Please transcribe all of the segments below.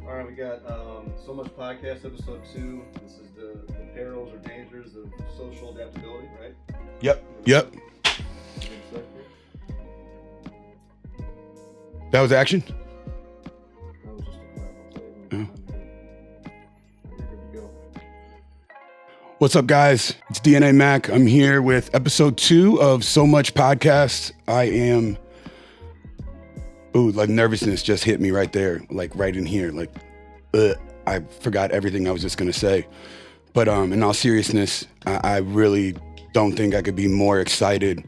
All right, we got So Much Podcast, episode 2. This is the perils or dangers of social adaptability, right? Yep. That was action? That was just a clap. I'll tell you when Yeah. you're good to go. What's up, guys? It's DNA Mac. I'm here with episode 2 of So Much Podcast. I am... Ooh, like nervousness just hit me right there, like right in here. Like, I forgot everything I was just gonna say. But in all seriousness, I really don't think I could be more excited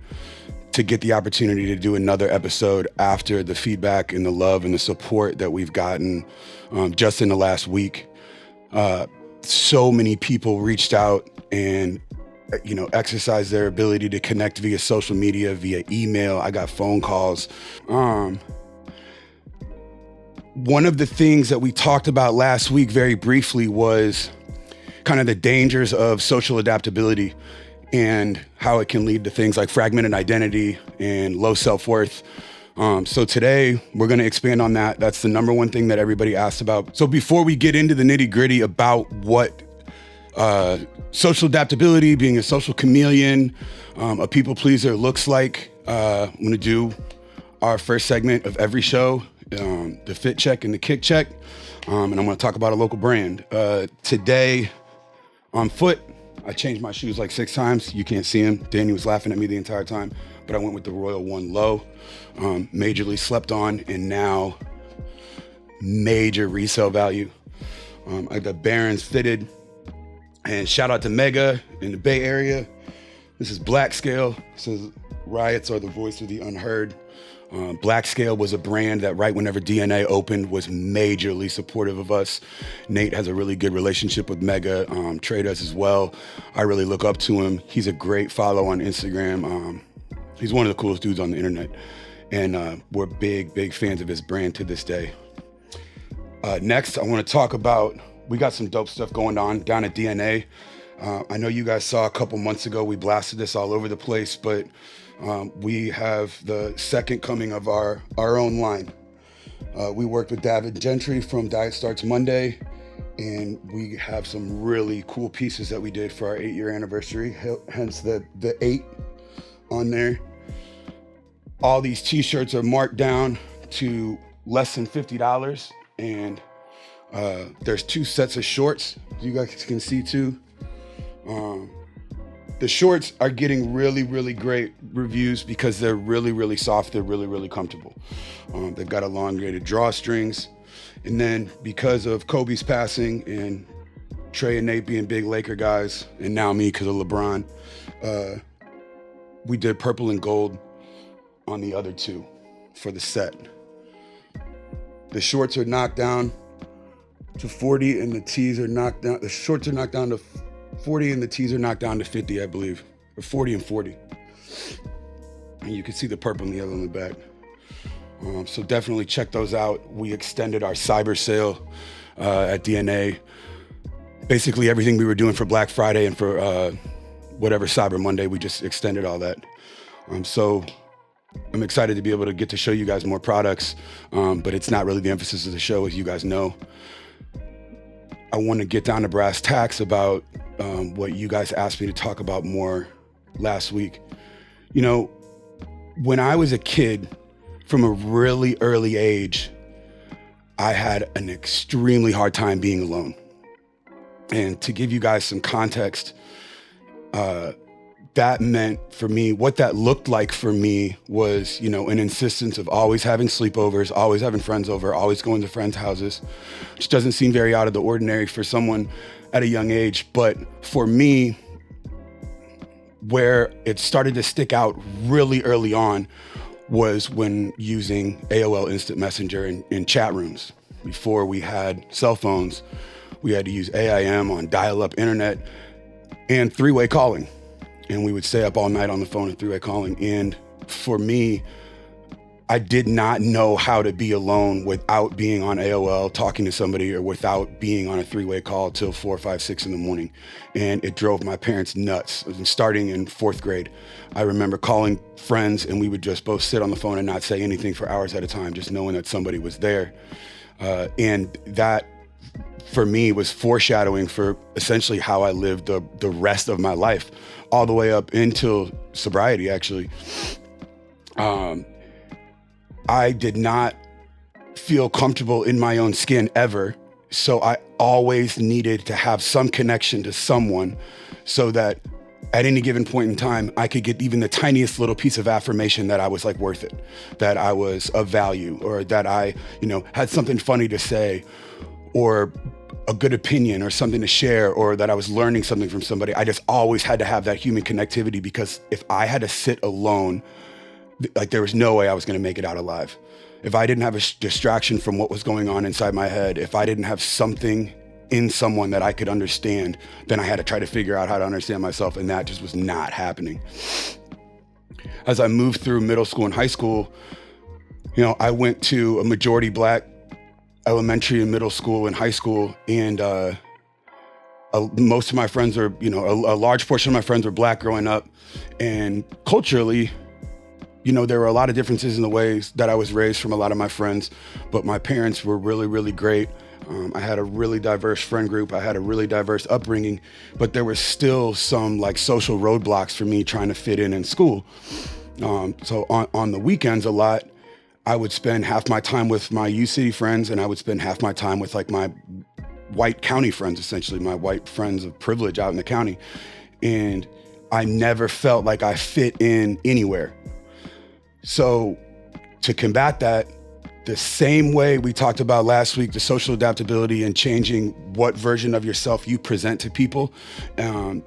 to get the opportunity to do another episode after the feedback and the love and the support that we've gotten just in the last week. So many people reached out and exercised their ability to connect via social media, via email. I got phone calls. One of the things that we talked about last week very briefly was kind of the dangers of social adaptability and how it can lead to things like fragmented identity and low self-worth. So today we're going to expand on that. That's the number one thing that everybody asked about. So before we get into the nitty-gritty about what social adaptability, being a social chameleon, a people pleaser looks like, I'm going to do our first segment of every show, the fit check and the kick check. And I'm going to talk about a local brand. Today on foot, I changed my shoes like 6 times. You can't see him. Danny was laughing at me the entire time, but I went with the Royal One Low, majorly slept on, and now major resale value. I got Barons fitted, and shout out to Mega in the Bay Area. This is Black Scale. It says riots are the voice of the unheard. Black Scale was a brand that right whenever DNA opened was majorly supportive of us. Nate has a really good relationship with Mega, Trey does as well. I really look up to him. He's a great follow on Instagram. He's one of the coolest dudes on the internet. And we're big fans of his brand to this day. Next, I want to talk about, we got some dope stuff going on down at DNA. I know you guys saw a couple months ago, we blasted this all over the place, but we have the second coming of our own line. We worked with David Gentry from Diet Starts Monday, and we have some really cool pieces that we did for our 8-year anniversary, hence the 8 on there. All these t-shirts are marked down to less than $50, and there's 2 sets of shorts you guys can see too. The shorts are getting really great reviews because they're really soft. They're really comfortable. They've got elongated drawstrings. And then because of Kobe's passing and Trey and Nate being big Laker guys, and now me because of LeBron, we did purple and gold on the other 2 for the set. The shorts are knocked down to 40 and the tees are knocked down. The shorts are knocked down to 40 and the tees are knocked down to 50, I believe, or 40 and 40. And you can see the purple and the yellow in the back. So definitely check those out. We extended our cyber sale at DNA. Basically everything we were doing for Black Friday and for whatever Cyber Monday, we just extended all that. So I'm excited to be able to get to show you guys more products, but it's not really the emphasis of the show, as you guys know. I want to get down to brass tacks about what you guys asked me to talk about more last week. You know, when I was a kid, from a really early age, I had an extremely hard time being alone. And to give you guys some context, that meant for me, what that looked like for me was, an insistence of always having sleepovers, always having friends over, always going to friends' houses, which doesn't seem very out of the ordinary for someone at a young age. But for me, where it started to stick out really early on was when using AOL Instant Messenger in chat rooms. Before we had cell phones, we had to use AIM on dial-up internet and 3-way calling. And we would stay up all night on the phone and 3-way calling. And for me, I did not know how to be alone without being on AOL, talking to somebody, or without being on a 3-way call till 4, 5, 6 in the morning. And it drove my parents nuts. Starting in 4th grade, I remember calling friends and we would just both sit on the phone and not say anything for hours at a time, just knowing that somebody was there. And that, for me, was foreshadowing for essentially how I lived the rest of my life, all the way up until sobriety, actually. I did not feel comfortable in my own skin ever. So I always needed to have some connection to someone so that at any given point in time, I could get even the tiniest little piece of affirmation that I was like worth it, that I was of value, or that I, had something funny to say, or a good opinion or something to share, or that I was learning something from somebody. I just always had to have that human connectivity, because if I had to sit alone, like, there was no way I was going to make it out alive. If I didn't have a distraction from what was going on inside my head, if I didn't have something in someone that I could understand, then I had to try to figure out how to understand myself, and that just was not happening. As I moved through middle school and high school, I went to a majority Black elementary and middle school and high school, and most of my friends were, a large portion of my friends were Black growing up, and culturally, there were a lot of differences in the ways that I was raised from a lot of my friends, but my parents were really, really great. I had a really diverse friend group. I had a really diverse upbringing, but there was still some like social roadblocks for me trying to fit in school. So on the weekends a lot, I would spend half my time with my U City friends, and I would spend half my time with like my white county friends, essentially my white friends of privilege out in the county. And I never felt like I fit in anywhere. So to combat that, the same way we talked about last week, the social adaptability and changing what version of yourself you present to people,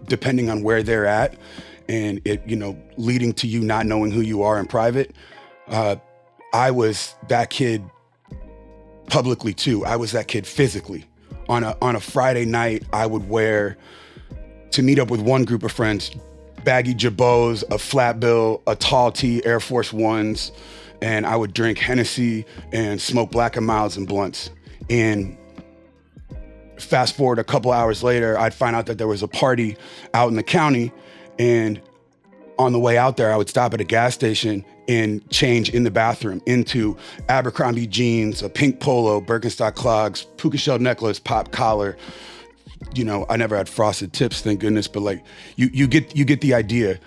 depending on where they're at, and it, leading to you not knowing who you are in private. I was that kid publicly too. I was that kid physically. On a Friday night, I would wear, to meet up with one group of friends, baggy jabots, a flat bill, a tall tee, Air Force Ones, and I would drink Hennessy and smoke Black and Milds and blunts. And fast forward a couple hours later, I'd find out that there was a party out in the county, and on the way out there, I would stop at a gas station and change in the bathroom into Abercrombie jeans, a pink polo, Birkenstock clogs, puka shell necklace, pop collar. I never had frosted tips, thank goodness, but like you get the idea.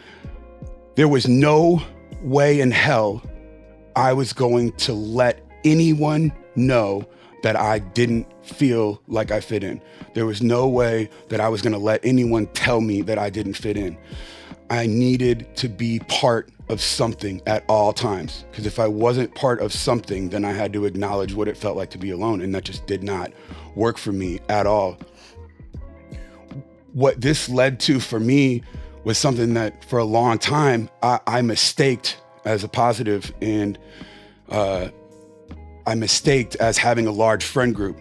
There was no way in hell I was going to let anyone know that I didn't feel like I fit in. There was no way that I was going to let anyone tell me that I didn't fit in. I needed to be part of something at all times, because if I wasn't part of something, then I had to acknowledge what it felt like to be alone, and that just did not work for me at all. What this led to for me was something that for a long time I mistaked as a positive, and I mistaked as having a large friend group.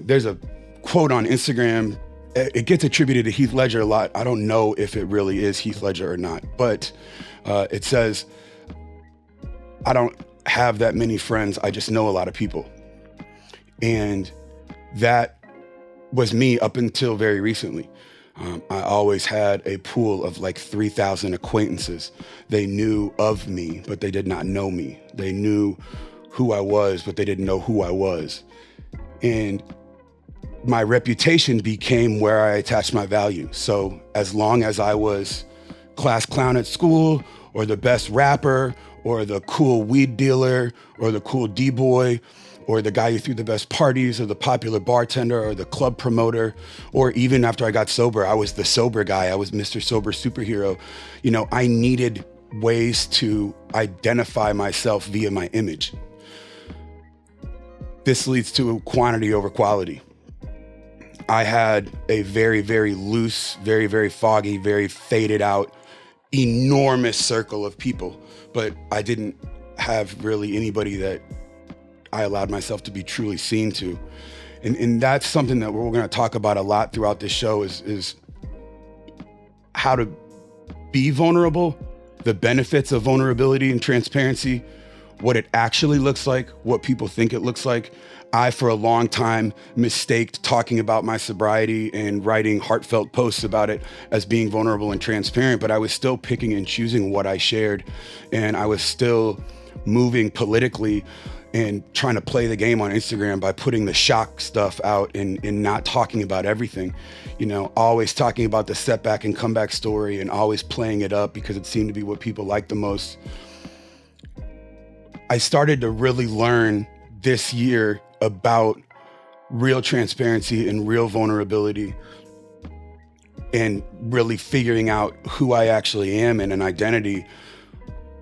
There's a quote on Instagram, it gets attributed to Heath Ledger a lot. I don't know if it really is Heath Ledger or not, but it says, I don't have that many friends, I just know a lot of people. And that was me up until very recently. I always had a pool of like 3,000 acquaintances. They knew of me, but they did not know me. They knew who I was, but they didn't know who I was. And my reputation became where I attached my value. So as long as I was class clown at school, or the best rapper, or the cool weed dealer, or the cool D-boy, or the guy who threw the best parties, or the popular bartender, or the club promoter, or even after I got sober, I was the sober guy. I was Mr. Sober Superhero. I needed ways to identify myself via my image. This leads to quantity over quality. I had a very, very loose, very, very foggy, very faded out, enormous circle of people, but I didn't have really anybody that I allowed myself to be truly seen to. And that's something that we're going to talk about a lot throughout this show is how to be vulnerable, the benefits of vulnerability and transparency, what it actually looks like, what people think it looks like. I, for a long time, mistaked talking about my sobriety and writing heartfelt posts about it as being vulnerable and transparent, but I was still picking and choosing what I shared, and I was still moving politically and trying to play the game on Instagram by putting the shock stuff out and not talking about everything, always talking about the setback and comeback story and always playing it up because it seemed to be what people liked the most. I started to really learn this year about real transparency and real vulnerability and really figuring out who I actually am and an identity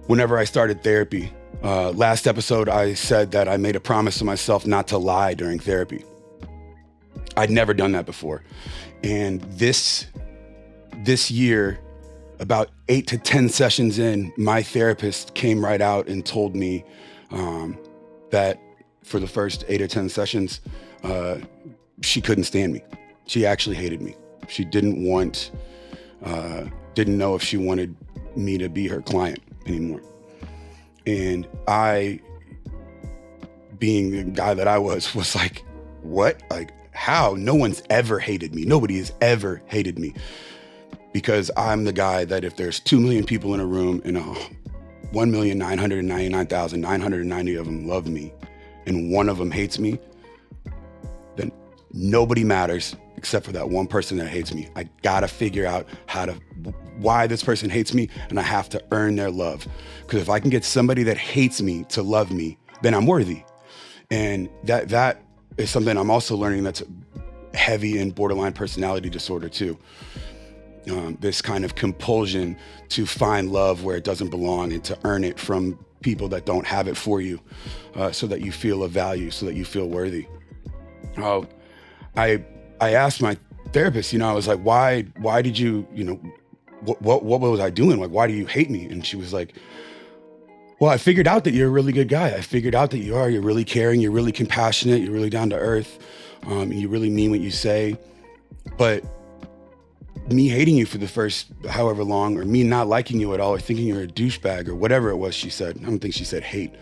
whenever I started therapy. Last episode, I said that I made a promise to myself not to lie during therapy. I'd never done that before. And this year, about 8 to 10 sessions in, my therapist came right out and told me that for the first 8 or 10 sessions, she couldn't stand me. She actually hated me. She didn't know if she wanted me to be her client anymore. And I, being the guy that I was like, what? Like, how? No one's ever hated me. Nobody has ever hated me. Because I'm the guy that if there's 2 million people in a room and 1,999,990 of them love me and one of them hates me, then nobody matters except for that one person that hates me. I gotta figure out why this person hates me, and I have to earn their love. Because if I can get somebody that hates me to love me, then I'm worthy. And that is something I'm also learning that's heavy in borderline personality disorder too. This kind of compulsion to find love where it doesn't belong and to earn it from people that don't have it for you, so that you feel of value, so that you feel worthy. I asked my therapist, I was like, why did you, what was I doing? Like, why do you hate me? And she was like, well, I figured out that you're a really good guy. I figured out that you're really caring, you're really compassionate, you're really down to earth, you really mean what you say. But me hating you for the first however long, or me not liking you at all, or thinking you're a douchebag, or whatever it was she said, I don't think she said hate,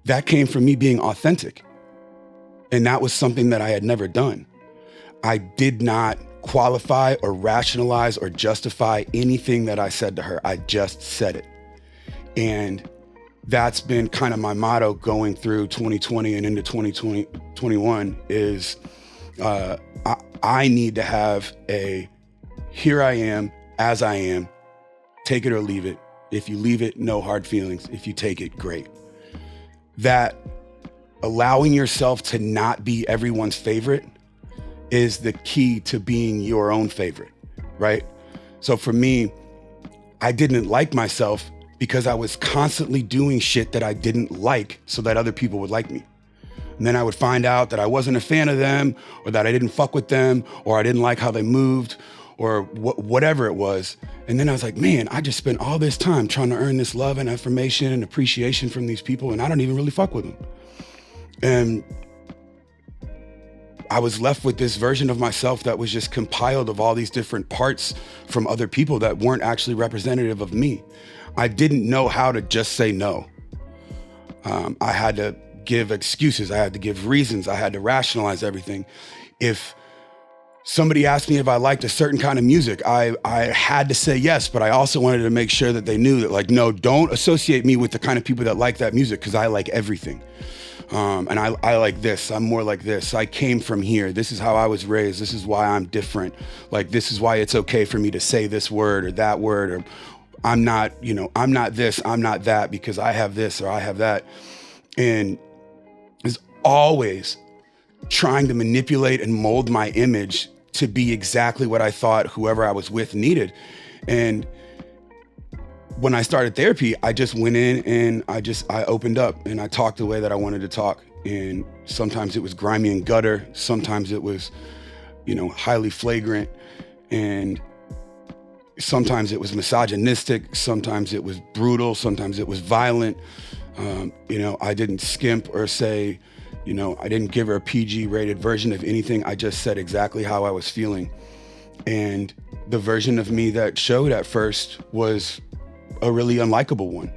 that came from me being authentic. And that was something that I had never done. I did not qualify or rationalize or justify anything that I said to her. I just said it. And that's been kind of my motto going through 2020 and into 2021 is I need to have here I am, as I am, take it or leave it. If you leave it, no hard feelings. If you take it, great. That allowing yourself to not be everyone's favorite is the key to being your own favorite, right? So for me, I didn't like myself because I was constantly doing shit that I didn't like so that other people would like me. And then I would find out that I wasn't a fan of them, or that I didn't fuck with them, or I didn't like how they moved, or whatever it was. And then I was like, man, I just spent all this time trying to earn this love and affirmation and appreciation from these people, and I don't even really fuck with them. And I was left with this version of myself that was just compiled of all these different parts from other people that weren't actually representative of me. I didn't know how to just say no. I had to give excuses. I had to give reasons. I had to rationalize everything. If somebody asked me if I liked a certain kind of music, I had to say yes, but I also wanted to make sure that they knew that, like, no, don't associate me with the kind of people that like that music, because I like everything. And I like this, I'm more like this. I came from here. This is how I was raised. This is why I'm different. Like, this is why it's okay for me to say this word or that word, or I'm not this, I'm not that because I have this or I have that. And is always trying to manipulate and mold my image to be exactly what I thought whoever I was with needed. And when I started therapy, I just went in and I opened up and I talked the way that I wanted to talk. And sometimes it was grimy and gutter. Sometimes it was, highly flagrant. And sometimes it was misogynistic. Sometimes it was brutal. Sometimes it was violent. I didn't skimp or say, I didn't give her a PG rated version of anything. I just said exactly how I was feeling. And the version of me that showed at first was a really unlikable one.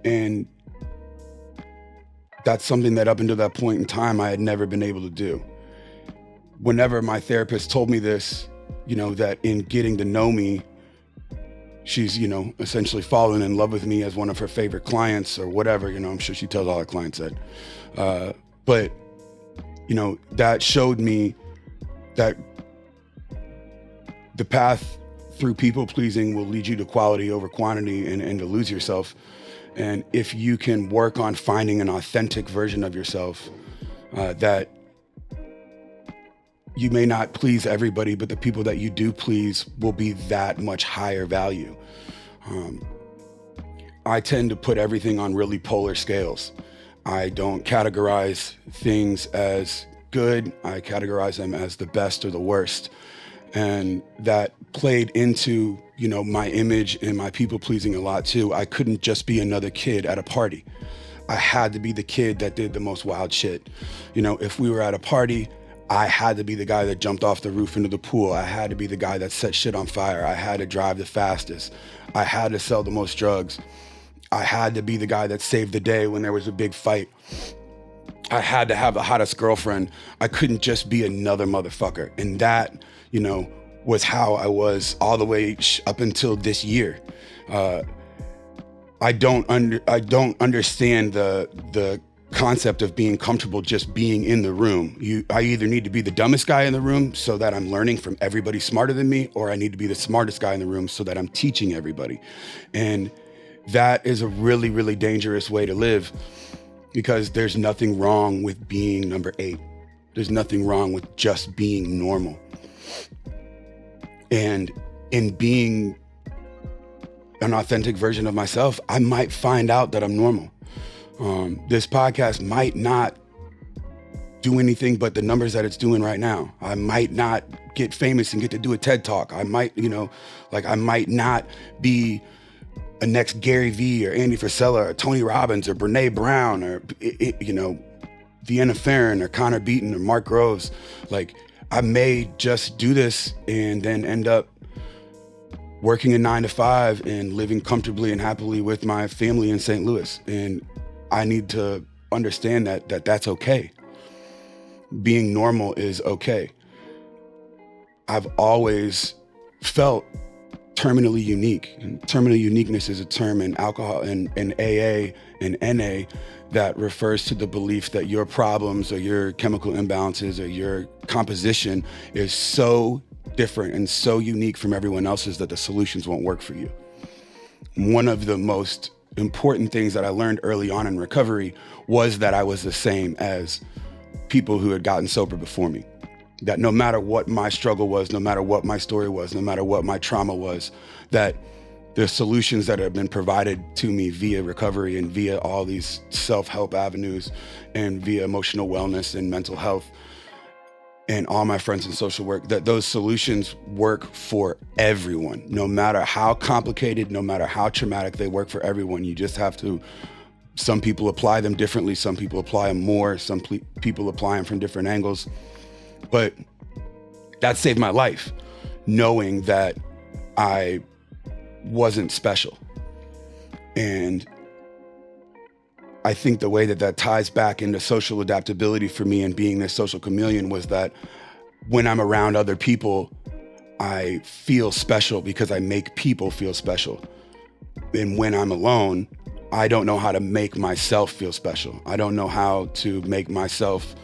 And that's something that up until that point in time, I had never been able to do. Whenever my therapist told me this, that in getting to know me, she's, essentially fallen in love with me as one of her favorite clients or whatever. I'm sure she tells all her clients that. But, that showed me that the path through people pleasing will lead you to quality over quantity and to lose yourself. And if you can work on finding an authentic version of yourself, that you may not please everybody, but the people that you do please will be that much higher value. I tend to put everything on really polar scales. I don't categorize things as good. I categorize them as the best or the worst. And that played into, my image and my people pleasing a lot too. I couldn't just be another kid at a party. I had to be the kid that did the most wild shit. If we were at a party, I had to be the guy that jumped off the roof into the pool. I had to be the guy that set shit on fire. I had to drive the fastest. I had to sell the most drugs. I had to be the guy that saved the day when there was a big fight. I had to have the hottest girlfriend. I couldn't just be another motherfucker. And that, was how I was all the way up until this year. I don't understand the concept of being comfortable just being in the room. I either need to be the dumbest guy in the room so that I'm learning from everybody smarter than me, or I need to be the smartest guy in the room so that I'm teaching everybody. And that is a really, really dangerous way to live, because there's nothing wrong with being number 8. There's nothing wrong with just being normal. And in being an authentic version of myself, I might find out that I'm normal. This podcast might not do anything but the numbers that it's doing right now. I might not get famous and get to do a TED Talk. I might, I might not be a next Gary Vee or Andy Frisella or Tony Robbins or Brene Brown or, Vienna Farron or Connor Beaton or Mark Groves. I may just do this and then end up working a 9 to 5 and living comfortably and happily with my family in St. Louis. And I need to understand that that's okay. Being normal is okay. I've always felt terminally unique. And terminal uniqueness is a term in alcohol and AA and NA that refers to the belief that your problems or your chemical imbalances or your composition is so different and so unique from everyone else's that the solutions won't work for you. One of the most important things that I learned early on in recovery was that I was the same as people who had gotten sober before me. That no matter what my struggle was, no matter what my story was, no matter what my trauma was, that the solutions that have been provided to me via recovery and via all these self-help avenues and via emotional wellness and mental health and all my friends in social work, that those solutions work for everyone. No matter how complicated, no matter how traumatic, they work for everyone. You just have to, some people apply them differently, some people apply them more, some people apply them from different angles. But that saved my life, knowing that I wasn't special. And I think the way that ties back into social adaptability for me and being this social chameleon was that when I'm around other people, I feel special because I make people feel special. And when I'm alone, I don't know how to make myself feel special. I don't know how to make myself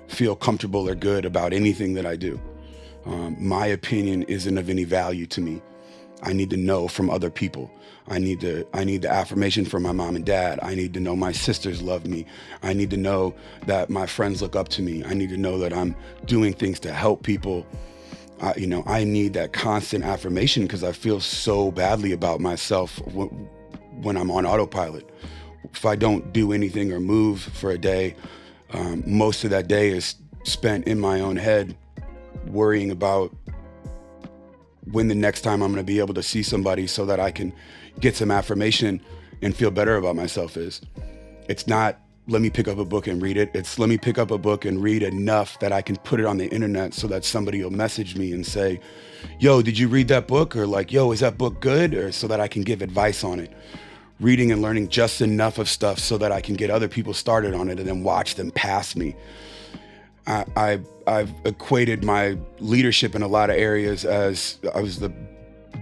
feel comfortable or good about anything that I do. My opinion isn't of any value to me. I need to know from other people. I need the affirmation from my mom and dad. I need to know my sisters love me. I need to know that my friends look up to me. I need to know that I'm doing things to help people. I need that constant affirmation because I feel so badly about myself when I'm on autopilot. If I don't do anything or move for a day, most of that day is spent in my own head worrying about when the next time I'm going to be able to see somebody so that I can get some affirmation and feel better about myself is. It's not, let me pick up a book and read it. It's let me pick up a book and read enough that I can put it on the internet so that somebody will message me and say, yo, did you read that book? Or like, yo, is that book good? Or so that I can give advice on it. Reading and learning just enough of stuff so that I can get other people started on it and then watch them pass me. I've equated my leadership in a lot of areas as I was the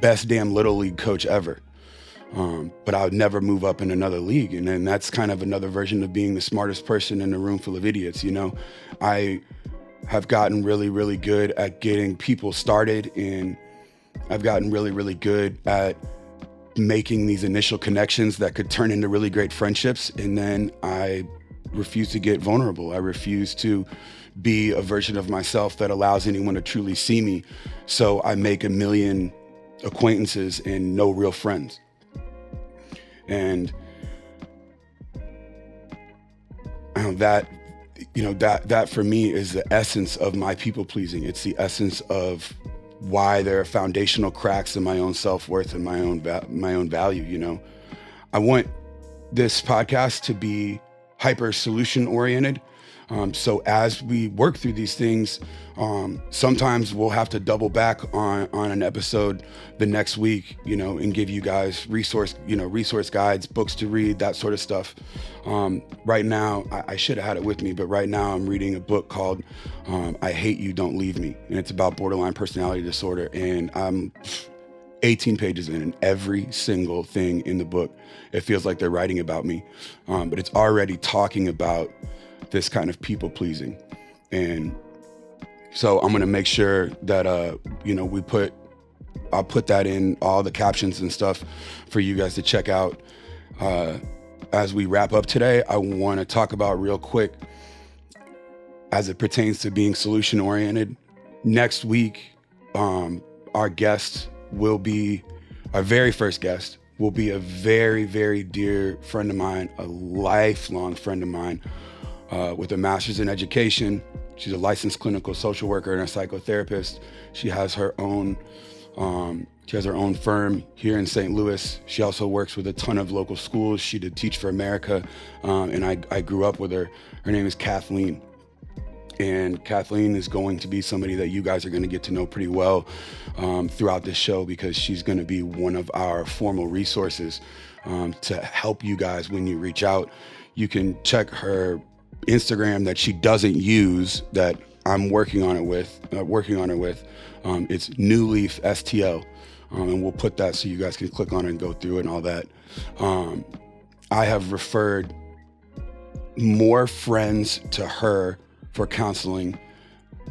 best damn little league coach ever. But I would never move up in another league. And then that's kind of another version of being the smartest person in a room full of idiots. You know, I have gotten really, really good at getting people started, and I've gotten really, really good at making these initial connections that could turn into really great friendships. And then I refuse to get vulnerable. I refuse to be a version of myself that allows anyone to truly see me. So I make a million acquaintances and no real friends. And that for me is the essence of my people pleasing. It's the essence of why there are foundational cracks in my own self-worth and my own value. You know, I want this podcast to be hyper solution oriented. So as we work through these things, sometimes we'll have to double back on an episode the next week, you know, and give you guys resource guides, books to read, that sort of stuff. Right now, I should have had it with me, but right now I'm reading a book called I Hate You, Don't Leave Me. And it's about borderline personality disorder. And I'm 18 pages in, and every single thing in the book, it feels like they're writing about me. But it's already talking about this kind of people pleasing. And so I'm going to make sure that, I'll put that in all the captions and stuff for you guys to check out. As we wrap up today, I want to talk about real quick as it pertains to being solution oriented. Next week, our very first guest will be a very, very dear friend of mine, a lifelong friend of mine, with a master's in education. She's a licensed clinical social worker and a psychotherapist. She has her own firm here in St. Louis. She also works with a ton of local schools. She did Teach for America, and I grew up with her. Her name is Kathleen. And Kathleen is going to be somebody that you guys are going to get to know pretty well throughout this show, because she's going to be one of our formal resources to help you guys when you reach out. You can check her Instagram that she doesn't use, that I'm working on her with. It's New Leaf STL, and we'll put that so you guys can click on it and go through it and all that. I have referred more friends to her for counseling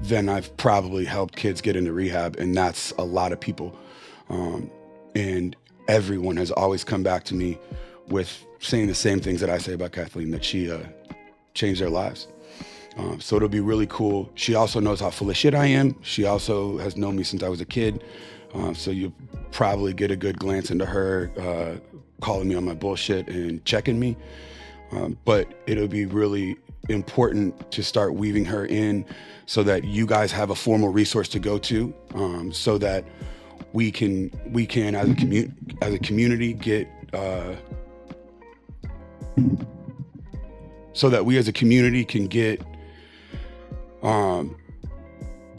than I've probably helped kids get into rehab, and that's a lot of people. And everyone has always come back to me with saying the same things that I say about Kathleen, that she changed their lives. So it'll be really cool. She also knows how full of shit I am. She also has known me since I was a kid. So you'll probably get a good glance into her calling me on my bullshit and checking me. But it'll be really important to start weaving her in so that you guys have a formal resource to go to, so that we can as a community get so that we as a community can get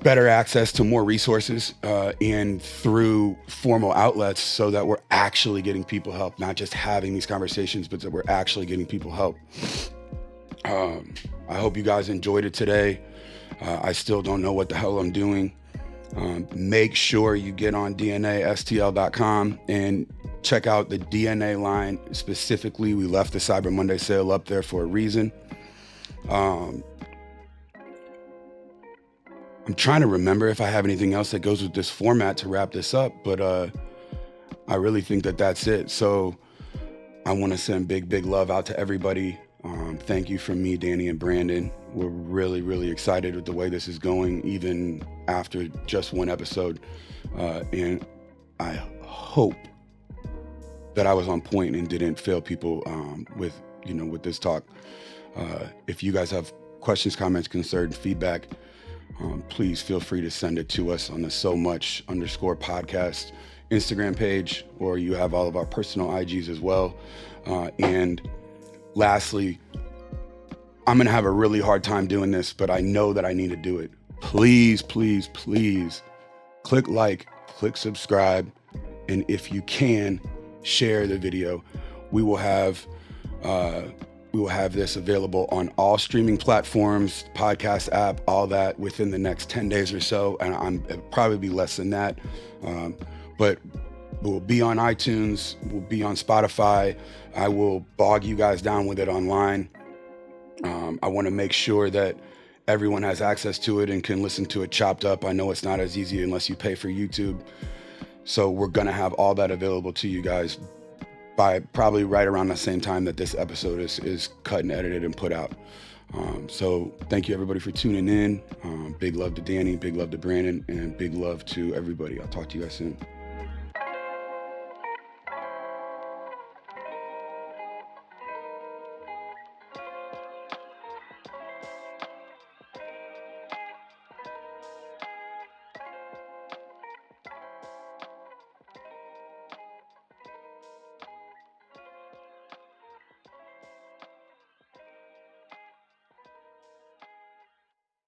better access to more resources and through formal outlets, so that we're actually getting people help, not just having these conversations, but that we're actually getting people help. I hope you guys enjoyed it today. I still don't know what the hell I'm doing. Make sure you get on DNASTL.com and check out the DNA line specifically. We left the Cyber Monday sale up there for a reason. I'm trying to remember if I have anything else that goes with this format to wrap this up, but I really think that that's it. So I want to send big love out to everybody. Thank you from me, Danny, and Brandon. We're really, really excited with the way this is going, even after just one episode. And I hope that I was on point and didn't fail people with this talk. If you guys have questions, comments, concerns, feedback, please feel free to send it to us on the _podcast Instagram page, or you have all of our personal IGs as well. And lastly, I'm going to have a really hard time doing this, but I know that I need to do it. Please, please, please click like, click subscribe, and if you can, share the video. We will have this available on all streaming platforms, podcast app, all that within the next 10 days or so. And it'll probably be less than that. But We'll be on iTunes. We'll be on Spotify. I will bog you guys down with it online. I want to make sure that everyone has access to it and can listen to it chopped up. I know it's not as easy unless you pay for YouTube. So we're going to have all that available to you guys by probably right around the same time that this episode is cut and edited and put out. So thank you everybody for tuning in. Big love to Danny, big love to Brandon, and big love to everybody. I'll talk to you guys soon.